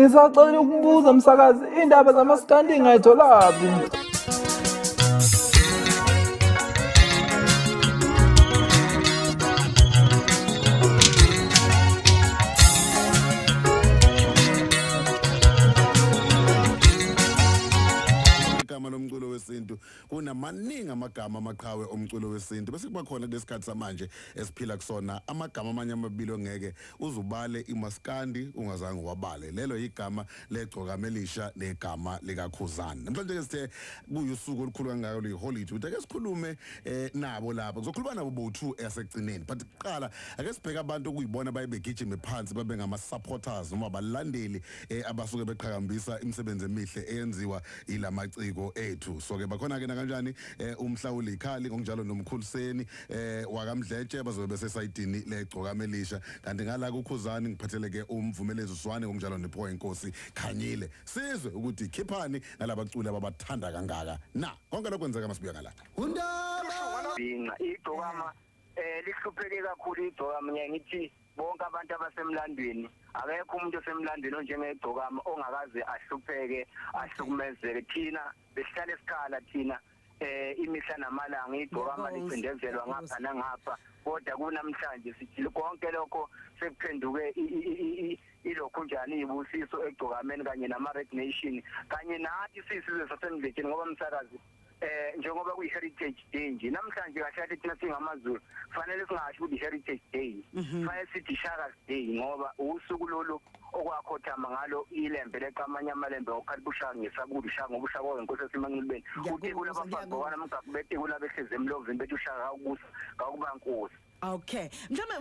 Ngisacela ukubuza msakazi, indaba zamaskandi ngayitholaphi? Igama lomculo wesintu kunamaningi amagama amaqhawe omculo wesintu bese kuba khona kulesikhathi samanje esiphila kusona amagama amanye amabili ongeke uzubale imaskandi ungazange wabale lelo igama leGcokamelisha negama likaKhuzani. Namhlanje ke sithe kuyusuku olukhulu kangaka luyiholiday ukuthi ake sikhulume nabo lapha kuzokhuluma nabo bo2 esegcineni but kuqala ake sibheke abantu okuyibona bayebegijima phansi babe ngama supporters noma abalandeli abasuke beqhakambisa imisebenzi emihle eyenziwa ilamaciko ethu. So ke bakhona ke kanjani umhlawuli ikhali ngokunjalo nomkhuliseni wakamdletshe bazobe besesayidini leGcokamelisha kanti ngala kuKhuzani ngiphatheleke umvumelezi Zwane ngokunjalo nepho inkosi Khanyile sizwe ukuthi khiphani nalabaculi ababathanda kangaka na konke lokwenzeka masibuya ngala undaba igcokama lihlupheke kakhulu igcokama ngithi bonke abantu abasemlandweni akekho umuntu osemlandweni onjengegcokama ongakaze ahlupheke ahlukumezeke thina besihlala esikhala thina imihla namalanga igcokama licindezelwa ngapha nangapha kodwa kunamhlanje sithi konke lokho sekuphenduke ilokho njani ibusiso egcokameni kanye nama Red Nation kanye nathi sisizwe sasemdletshe ngoba umsakazi njengoba kuyi-heritage day nje namhlanje kahle thina singamaZulu fanele singasho ukuthi heritage day fanele sithi Shaka's day ngoba usuku lolu okwakhothama ngalo ilembe leqamanya amalembe okhathi bushaka ngesakulu shaka ngoba ushaka wenkosi esimanqilibeni uthi kulabafazi bokwana mngakubete kulabehleze emlovini bethu ushaka ukubusa ngakuba nkosi. Okay mhlawumbe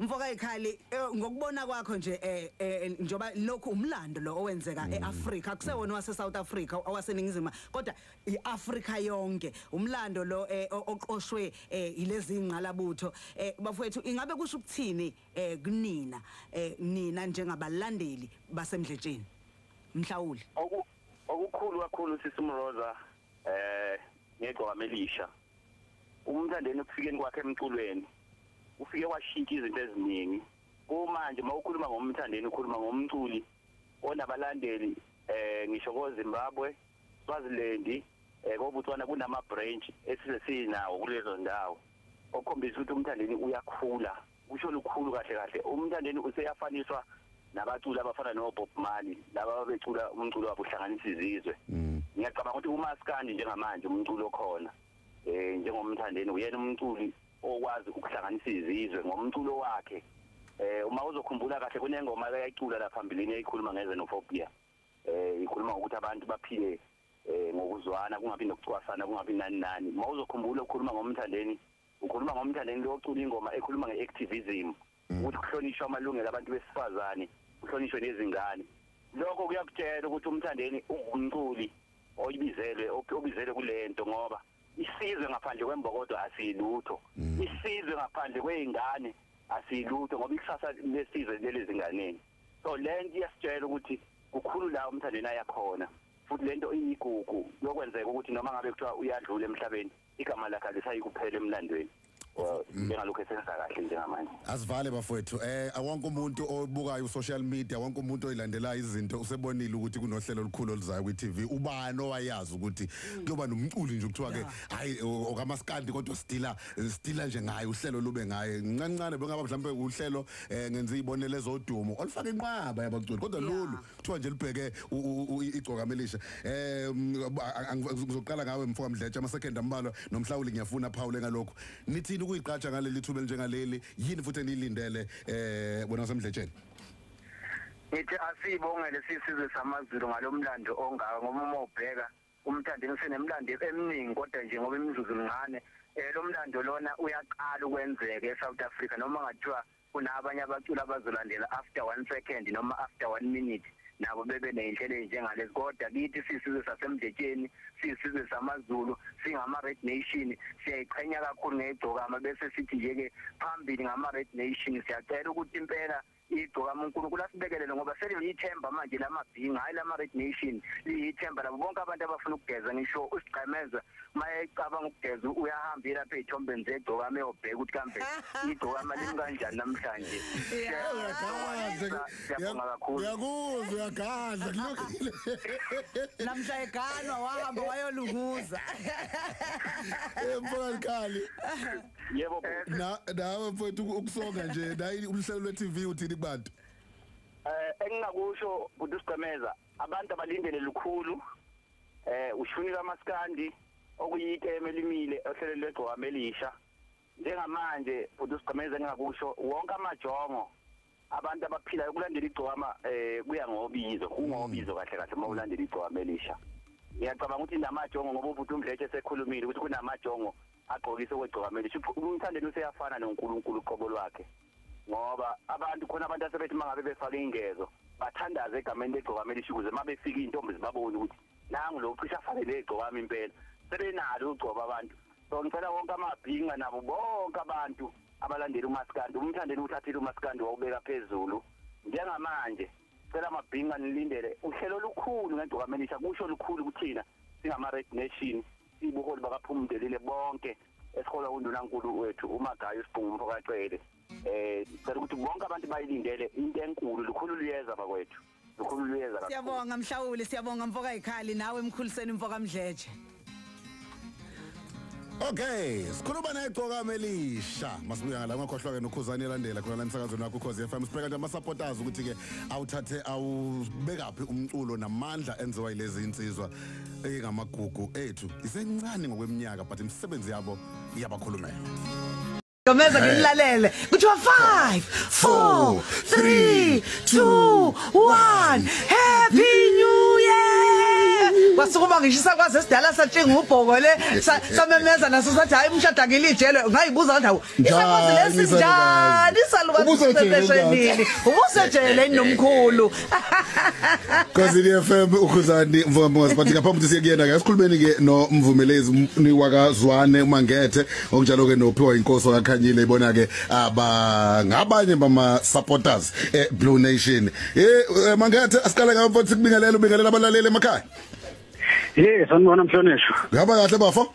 mfoka ekhali ngokubona kwakho nje njoba lokhu umlando lo owenzeka eAfrica akusewona wase South Africa owaseningizimu kodwa iAfrica yonke umlando lo oqoshwe ilezi ingqalabutho bafowethu ingabe kusho ukuthini kunina nina njengabalandeli basemdletsheni mhlawuli okukhulu kakhulu sisimroza ngeGcokamelisha umthandeni ukufikeni kwakhe emculweni ufike washintsha izinto eziningi kumanje mawukhuluma ngomthandeni ukhuluma ngomculi onabalandeli ngisho koZimbabwe Swaziland koBotswana kunama branch esizesinawo kulezo ndawo okhombisa ukuthi umthandeni uyakhula usho lukhulu kahle umthandeni useyafaniswa nabaculi abafana noBob Marley laba becula umculo wabo uhlanganisa izizwe ngiyacabanga ukuthi uMaskandi njengamanje umculo khona njengomthandeni uyena umculi okwazi ukuhlanganisa izizwe ngomculo wakhe uma uzokhumbula kahle kunengoma ayicula la phambilini eyikhuluma ngezenofobia ikhuluma ukuthi abantu baphile ngokuzwana kungabi nokucwasana kungabi nani uma uzokhumbula ukukhuluma ngomthandeni ukhuluma ngomthandeni locula ingoma ekhuluma ngeactivism ukuthi kuhlonishwa amalungelo abantu besifazane kuhlonishwe nezingane lokho kuyakutshela ukuthi umthandeni ungumculi obizelwe kulento ngoba isizwe ngaphandle kwembokodo asilutho isizwe ngaphandle kweingane asilutho ngoba ikusasa lesizwe lelezinganeni so lento iyasitshela ukuthi kukhulu la umthandeni ayakhona futhi lento iyigugu yokwenzeka ukuthi noma ngabe kuthiwa uyadlula emhlabeni igama lakhe lisayikuphela emlandweni bengalokho esenza kahle njengamanje asivale bafowethu awonke umuntu obukayo social media wonke umuntu oyilandelayo izinto usebonile ukuthi kunohlelo olukhulu oluzayo kwiTV ubani owayazi ukuthi kuyoba nomculi nje ukuthiwa ke hayi okamaskandi kodwa stila nje ngaye uhlelo lube ngaye ncancane bengaba mhlambe uhlelo ngenza izibonelo ezodumo olufaka inqaba yabaculi kodwa lolu kuthiwa nje libheke iGcokamelisha ngizoqala ngawe mfoka Mdletshe ama second ambalwa nomhlawuli ngiyafuna Phawule ngalokho nithi ukuyiqhatsha ngaleli thuba njengaleli yini futhi enilindele bona semdletsheni ngithi asibongele sisizwe samaZulu ngalomlando ongaka ngoba uma ubheka umthandeni usenemlando eminingi kodwa nje ngoba imizuzu ngane lo mlando lona uyaqala ukwenzeka eSouth Africa noma ngathiwa kunabanye abaculi abazolandela after 1 second noma after 1 minute nabo bebe nezinhlelo ezinjengalezi kodwa kithi sisizwe sasemdletsheni sisizwe samaZulu singama Red Nation siyayiqhenya kakhulu ngeGcokama bese sithi nje ke phambili ngama Red Nation siyacela ukuthi impela igcokama uNkulunkulu asibekelele ngoba seliyithemba manje lamabhinga hayi lama Red Nation liyithemba labo bonke abantu abafuna ukugeza ngisho usigqemeza mayecabanga ukugeza uyahamba lapha ezithombeni zegcokama eyobheka ukuthi kambe igcokama limi kanjani namhlanje Uyakuzwa uyagadla namhla eganwa wahamba wayolunguza Mfowethu yebo nawe mfowethu ukusonga nje nayi umhlelo lwe-TV uthini kubantu engingakusho uDusigqemeza abantu abalindele lukhulu ushunika amaskandi okuyiteme elimile ohlelelwe egcokama elisha njengamanje uDusigqemeza engingakusho wonke amajongo abantu abaphila ukulandela igcokama kuya ngobizo kungobizo kahle kahle uma ulandela igcokama elisha ngiyacabanga ukuthi namajongo ngoba ubuthi uMdletshe esekhulumile ukuthi kunamajongo agqokise kwegcokama elisha umthandeni useyafana noNkulunkulu uqobo lwakhe ngoba abantu khona abantu asebethi mangabe befaka ingezo bathandaza egameni legcokama elisha ukuze mabefika intombi zibabone ukuthi nangu lo cisha fanele egcokama impela sebenalo ugcoba abantu so ngicela wonke amabhinga nabo bonke abantu abalandela uMaskandi umthandeni uthathile uMaskandi wawubeka phezulu njengamanje cela amabhinga nilindele uhlelo lukhulu ngegcokama elisha kusho lukhulu kuthina singama Red Nation sibuholi bakaphumdelile bonke esihola uNdunankulu wethu uMagayo Sibhungu Mphokacele cela ukuthi bonke abantu bayilindele into enkulu lukhulu liyeza bakwethu lukhulu liyeza siyabonga Mhlawuli siyabonga Mfoka Ikhali nawe emkhuliseni Mfoka Mdletshe Okay, sikhuluma negcokama elisha. Masibuya ngala ngakhohlwa ke nokhuzani elandela khona la emsakazweni wakho Ukhozi FM. Sibheka nje ama supporters ukuthi ke awuthathe awubekaphi umculo namandla enziwa yilezi insizwa engamagugu ethu. Isencane ngokweminyaka but imisebenzi yabo iyabakhulumela. Gomeza ngilalele kuthiwa 5 4 3 2 1 Happy New Year kwasukuma ngishisa kwaze sidala satshinga ubhoko le samemeza naso sathi hayi umshada ngilijele ngayibuza ndawo isakwazi lesi njani saluka sesesheni ubusejele nomkhulu Ukhozi FM ukhuzani mvumela but ngaphambi ukuthi siyekuyena ke sikhulumeni ke no mvumelezi niwakazwane uMangethe okunjalo ke nophiwa inkosi akakhanyile ibona ke ngabanye bama supporters Blue Nation Mangethe asiqala ngapha ukuthi kubingelela abalaleli emakhaya sanibona Mhlonishwa. Ngaba kahle bafo?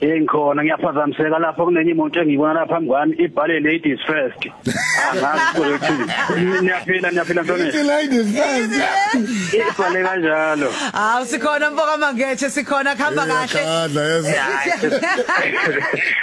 Ngikhona ngiyaphazamiseka lapha kunenye imoto engiyibona lapha phambi kwami ibhale ladies first. Angazi ukuthi niyaphila Mhlonishwa. Ladies first. Ibhale kanjalo. Hawu sikhona Mfoka Mangethe sikhona khamba kahle.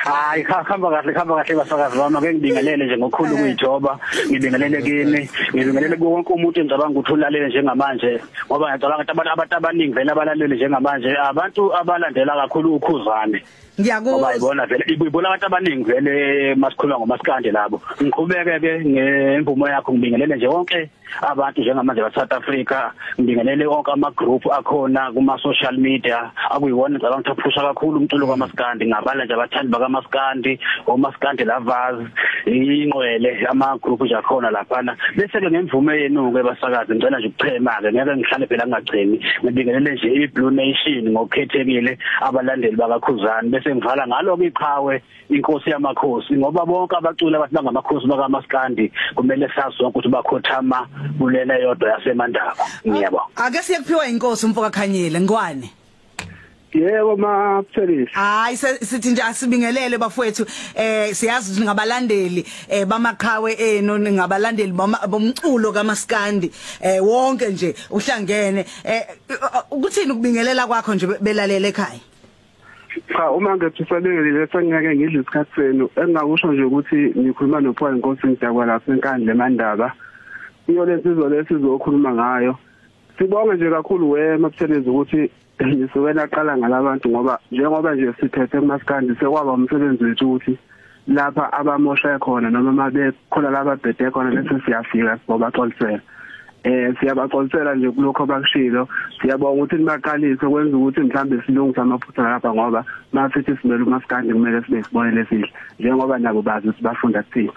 Hayi khamba kahle basakazi bami ake ngibingelele nje ngokukhulu kuyijoba ngibingelele kini ngibingelele wonke umuntu engicabanga ukuthi ulalele njengamanje ngoba ngicabanga ukuthi abantu abaningi vele abalalele njengamanje abantu abalandela kakhulu ukhuzane ngiyakuzwa ngoba ibona vele ibona abantu abaningi vele masikhuluma ngomaskandi labo ngiqhubeke ke ngemvumo yakho ngibingelele nje wonke abantu njengamanje ba-South Africa ngibingelele wonke ama-group akhona kuma-social media akuyiwona ngicabanga ukuthi aphusha kakhulu umculo kamaskandi ngabala nje abathandi bakamaskandi omaskandi lovers ingqwele ama-group nje akhona laphana bese-ke ngemvumo yenu-ke basakazi ngicela nje ukuchema-ke ngeke ngihlale phela ngingagcini ngibingelele nje i-Blue Nation ngokukhethekile abalandeli bakakhuzani bese ngivala ngalo-ke iqhawe inkosi yamakhosi ngoba bonke abaculi abathi bangamakhosi bakamaskandi kumele sazi sonke ukuthi bakhothama kulela yodwa yasemandaba ngiyabonga ake siyakuphiwa inkosi Mfoka Khanyile ngwane yebo maphelisi hayi sithi nje asibingelele bafowethu siyazi ukuthi ngabalandeli bamaqhawe eno ngabalandeli bomculo kamaskandi wonke nje uhlangene ukuthini ukubingelela kwakho nje belalele ekhaya cha uma ngephiselele sengeke ngidle isikhathi senu engingakusho nje ukuthi ngikhuluma noPhiwa inkosi ngidakwa lapha enkandla eMandaba iyo lensizwa lesizokhuluma ngayo sibonge nje kakhulu maphelezi ukuthi nisukela aqala ngalabantu ngoba nje sithethe kumaskandi sekwaba umsebenzi wethu ukuthi lapha abamosha khona noma mabe khona laba bhede khona lesi siyafika ngoba xolisela siyabaxolisela nje kulokho abakushilo siyabonga ukuthi nimaqalise kwenza ukuthi mhlambe silungisa amaphutha lapha ngoba masithi simele umaskandi kumele sibe sibonele sihle njengoba nabo bazi ukuthi bafunda kuthini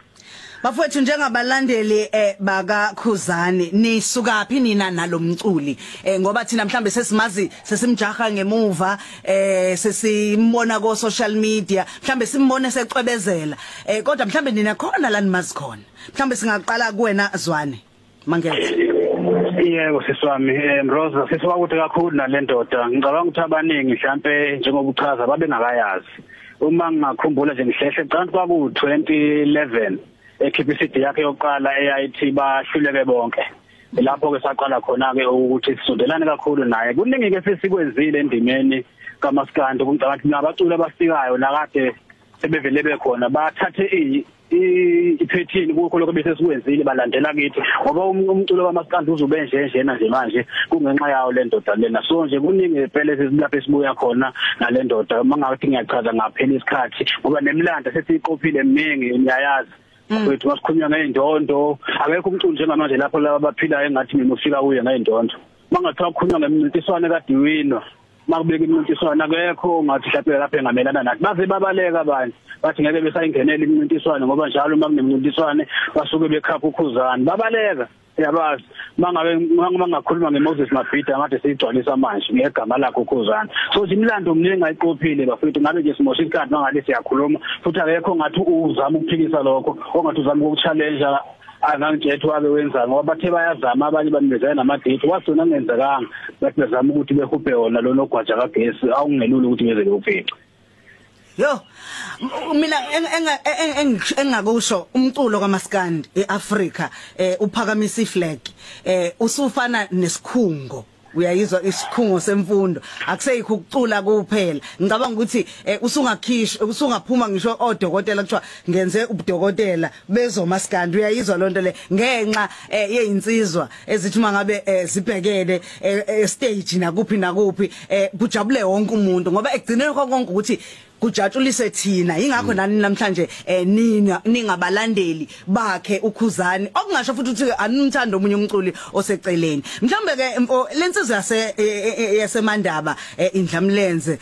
Bafowethu njengabalandeli baka Khuzani nisukaphi nina nalomculi ngoba thina mhlambe sesimazi sesimjaha ngemuva sesimbona ko social media mhlambe simbone secwebezela kodwa mhlambe nina khona la nimazi khona mhlambe singaqala kuwena Zwane Mangethe. Yebo siswami Mroza sisiwakuthi kakhulu nalendoda ngicabanga ukuthi abaningi mhlambe njengoba uchaza babengakayazi uma ngakhumbula nje ngihlehle qanti kwaku 2011 ekhipha iCD yakhe yokuqala eyayithi bahluleke bonke lapho ke saqala khona ke ukuthi sisondelane kakhulu naye kuningi ke sesikwenzile endimeni kaMaskandi ngicabanga ukuthi nabaculi abafikayo la kade sebevele bekhona bathathe iphethini kukho lokho bese sikwenzile balandela kithi ngoba umculo kaMaskandi uzube njena nje manje kungenxa yawo le ndoda lena so nje kuningi phela lapho sibuya khona nale ndoda mangathi ngiyachaza ngaphela isikhathi ngoba nemlando sesiqophile eminingi niyayazi wethu masikhulunywa ngeindondo akekho umculo njengamanje lapho laba baphilayo engathi mina ufika kuye ngeindondo mangathiwa kukhulunywa ngemincintiswano kadiwino makubeka imincintiswano akekho ngathi mhlawumbe lapha engamelana nathi baze babaleka abantu bathi ngeke besayingenela imincintiswano ngoba njalo makunemincintiswano basuke bekhapha uKhuzani babaleka yabazi mangakhuluma ngeMoses Mabhida ngathi siyigcwalisa manje ngegama lakhe uKhuzani so imilando omningi ayiqophile bafethu ngabe nje simosha isikhathi mangathi siyakhuluma futhi akekho ngathi uzama ukuphikisa lokho ongathi uzama ukuchallenge angangithethe wabe wenza ngoba bathe bayazama abanye banikezana namadate wasona ngenzekanga bathi bezama ukuthi behubhe wona lo nogwaja kagesi awungelula ukuthi beze lokuphica yo mina engakusho umculo kaMaskandi eAfrica uphakamisa iflag usufana nesikhungo uyayizwa isikhungo semfundo akuseyikho ukucula kuphela ngicabanga ukuthi usungakhishi usungaphuma ngisho odokotela kuthiwa ngenze ubudokotela bezoMaskandi uyayizwa lonto le ngenxa yeyinsizwa ezithi mangabe sibhekele stage nakuphi kujabule wonke umuntu ngoba ekugcineni konke ukuthi kujatshulise thina ingakho nani namhlanje ningabalandeli bakhe uKhuzani okungasho futhi ukuthi animthanda omunye umculi oseceleni mhlambe ke lensizwe yaseMandaba indlamlenze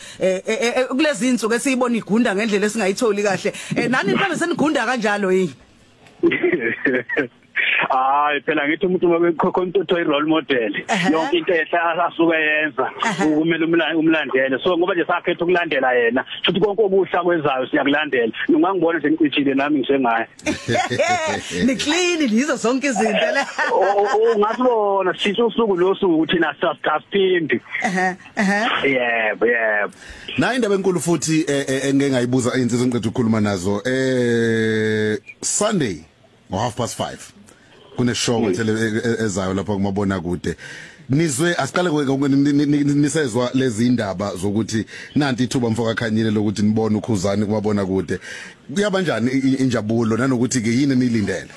kulezi insuku esiyibona igunda ngendlela esingayitholi kahle nani mhlambe senigunda kanjalo yini hayi phela ngithi umuntu mabekhokho role model yonke into ehla asuke yenza kumele umlandele so ngoba nje sakhetha ukulandela yena futhi konke obuhla kwenzayo siyakulandela ungangibona nje ngicishile nami ngisengaye ni clean lizo zonke izinto la ungasibona sithi usuku losuku thina sasipindi yebo na indaba enkulu futhi engeke ngayibuza insizwe engicethe ukukhuluma nazo Sunday ngo5:30 kune show ezayo lapha kumabona kude nizwe asiqale nisezwa lezi indaba zokuthi nanti ithuba mfoka khanyile lokuthi nibone uKhuzani kumabona kude kuyabanjani injabulo nanokuthi ke yini nilindele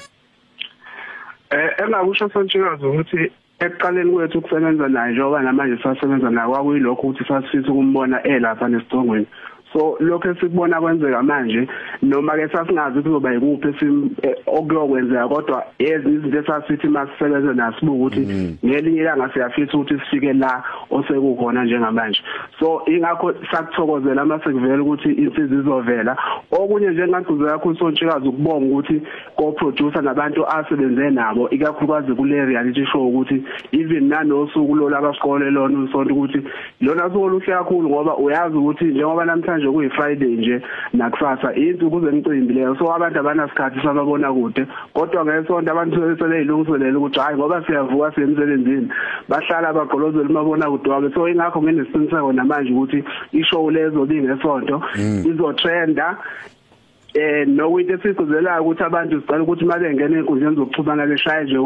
engakusho Sontsikazi ukuthi ekuqaleni kwethu ukusebenza naye njengoba namanje sasebenza naye kwakuyilokho ukuthi sasifisa ukumbona elapha nesitongweni so lokho esikubona kwenzeka manje noma ke sasingazi ukuthi kuzoba yikuphi okuyokwenzeka kodwa izinto esasithi masisebenza nasibuka ukuthi ngelinye ilanga siyafisa ukuthi sifike la osekukhona njengamanje so ingakho sakuthokozela masekuvela ukuthi insizwe izovela okunye nje ngagcuzela kakhulu Sontsikazi ukubonga ukuthi co-producer nabantu asebenze nabo ikakhulukazi kule reality show ukuthi even nanosuku lo labasikole lona usonto ukuthi lona suku oluhle kakhulu ngoba uyazi ukuthi njengoba namhlanje nje kuyiFriday nje nakusasa into kuze imicimbi leyo so abantu abanasikhathi sababona kude kodwa ngesonto abantu seleyilungiselela ukuthi hayi ngoba siyavuka semsebenzini bahlala bagqolozela mabona kude wabe so ingakho nginesiqiniseko namanje ukuthi ishow lezo bingesonto izotrenda nokuthi esigquzelayo ukuthi abantu sicela ukuthi mabengena enkundleni zokuxhumana beshaye nje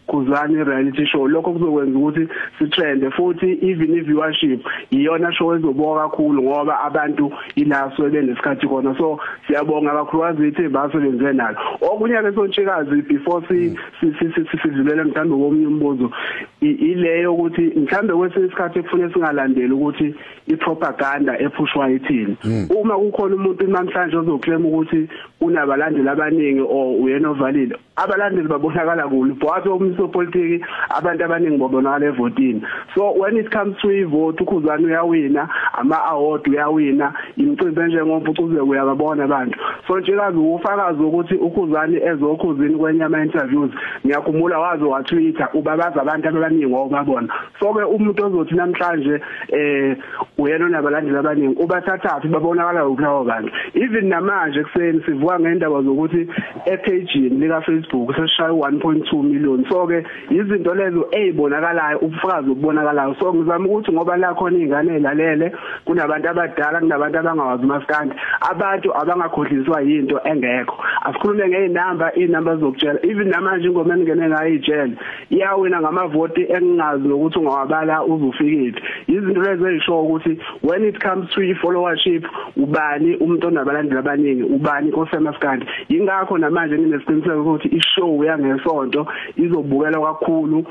#Khuzani reality show lokho kuzokwenza ukuthi sitrende futhi even i-viewership iyona show ezoboka kakhulu ngoba abantu ilaso benesikhathi khona so siyabonga kakhulukazi ithi basebenze nalo okunye ke Sontsikazi before sidlulele mhlambe komunye umbuzo ileyo ukuthi mhlambe kwesinye isikhathi kufanele singalandeli ukuthi i-propaganda ephushwa yithini uma kukhona umuntu namhlanje ozoclaim ukuthi unabalandeli abaningi or uyena ovalile abalandeli babonakala kulo but umsopolitiki abantu abaningi babonakala evotini. So when it comes to ivote uKhuzani uyawina, ama-award uyawina, imicimbi enjengompucuze uyababona abantu. So nje kazi ufakazi ukuthi uKhuzani ezokhuzini kwenye ama-interviews ngiyakhumbula waze watweeta ubabaza abantu abaningi ngokubabona. So ke umuntu ozothi namhlanje uyena onabalandeli abaningi ubathathathi babonakala ukulawo bantu. Even namanje kuseni sivuka ngendaba zokuthi epage lika Facebook seshaya 1.2 million. So ke izinto lezo ezibonakalayo ubufakazi obubonakalayo. So ngizama ukuthi ngoba la khona izingane ezilalele kunabantu abadala kunabantu abangawazi uMaskandi abantu abangakhohliswa into engekho. Asikhulume inamba zokutshela even namanje ingoma engene ngayo ijele iyawina ngamavoti engingazi nokuthi ungawabala uzufikile. Izinto lezo ezisho ukuthi when it comes to followership ubani umuntu onabalandeli abaningi ubani koseMaskandi. Ingakho namanje nginesiqiniseko ukuthi ishow yangesonto izobukelwa kakhulu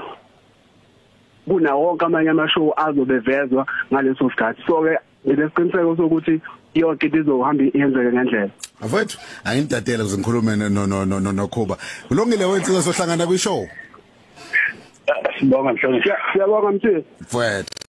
kuna wonke amanye amashow azobevezwa ngaleso sikhathi. So ke nginesiqiniseko sokuthi yonke into izohamba iyenzeke ngendlela. Afethu ayintatela ngikhulume noKhuba. Kulungile wethu sohlangana kwishow. Sibonga mhlonishwa. Siyabonga mthini. Mfowethu